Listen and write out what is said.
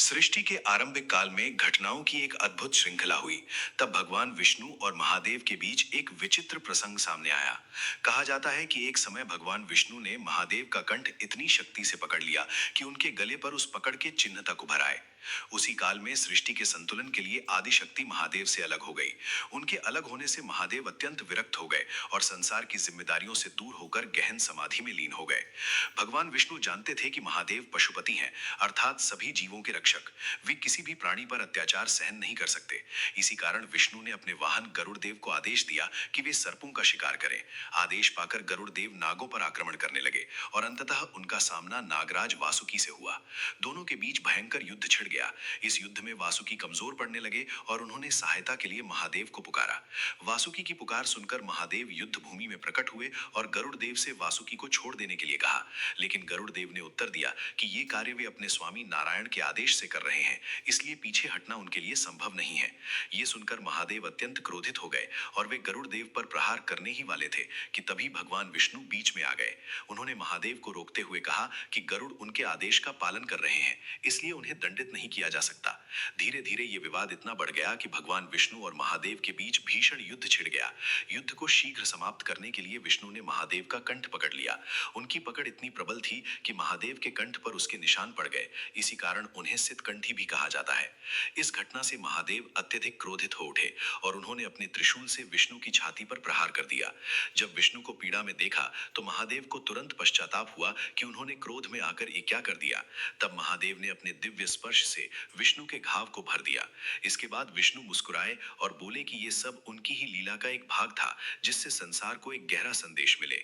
सृष्टि के आरंभिक काल में घटनाओं की एक अद्भुत श्रृंखला हुई। तब भगवान विष्णु और महादेव के बीच एक विचित्र प्रसंग सामने आया। कहा जाता है कि एक समय भगवान विष्णु ने महादेव का कंठ इतनी शक्ति से पकड़ लिया कि उनके गले पर उस पकड़ के चिन्ह तक उभर आए। उसी काल में सृष्टि के संतुलन के लिए आदि शक्ति महादेव से अलग हो गई। उनके अलग होने से महादेव अत्यंत विरक्त हो गए और संसार की जिम्मेदारियों से दूर होकर गहन समाधि में लीन हो गए। भगवान विष्णु जानते थे कि महादेव पशुपति हैं, अर्थात सभी जीवों के रक्षक। वे किसी भी प्राणी पर अत्याचार सहन नहीं कर सकते। इसी कारण विष्णु ने अपने वाहन गरुड़ देव को आदेश दिया कि वे सर्पों का शिकार करें। आदेश पाकर गरुड़ देव नागों पर आक्रमण करने लगे और अंततः उनका सामना नागराज वासुकी से हुआ। दोनों के बीच भयंकर युद्ध छिड़ गया। इस युद्ध में वासुकी कमजोर पड़ने लगे और उन्होंने सहायता के लिए महादेव को पुकारा। वासुकी की पुकार सुनकर महादेव युद्ध भूमि में प्रकट हुए और गरुड़ देव से वासुकी को छोड़ देने के लिए कहा। लेकिन गरुड़ देव ने उत्तर दिया कि ये कार्य वे अपने स्वामी नारायण के आदेश से कर रहे हैं, इसलिए पीछे हटना उनके लिए संभव नहीं है। ये सुनकर महादेव अत्यंत क्रोधित हो गए और वे गरुड़ देव पर प्रहार करने ही वाले थे कि तभी भगवान विष्णु बीच में आ गए। उन्होंने महादेव को रोकते हुए कहा कि गरुड़ उनके आदेश का पालन कर रहे हैं, इसलिए उन्हें दंडित नहीं किया जा सकता। धीरे धीरे ये विवाद इतना बढ़ गया कि भगवान विष्णु और महादेव के बीच भीषण युद्ध छिड़ गया। युद्ध को शीघ्र समाप्त करने के लिए विष्णु ने महादेव का कंठ पकड़ लिया। उनकी पकड़ इतनी प्रबल थी कि महादेव के कंठ पर उसके निशान पड़ गए। इसी कारण उन्हें सितकंठी भी कहा जाता है। इस घटना से महादेव अत्यधिक क्रोधित हो उठे और उन्होंने अपने त्रिशूल से विष्णु की छाती पर प्रहार कर दिया। जब विष्णु को पीड़ा में देखा तो महादेव को तुरंत पश्चाताप हुआ कि उन्होंने क्रोध में आकर ये क्या कर दिया। तब महादेव ने अपने दिव्य स्पर्श से विष्णु के घाव को भर दिया। इसके बाद विष्णु मुस्कुराए और बोले कि ये सब उनकी ही लीला का एक भाग था, जिससे संसार को एक गहरा संदेश मिले।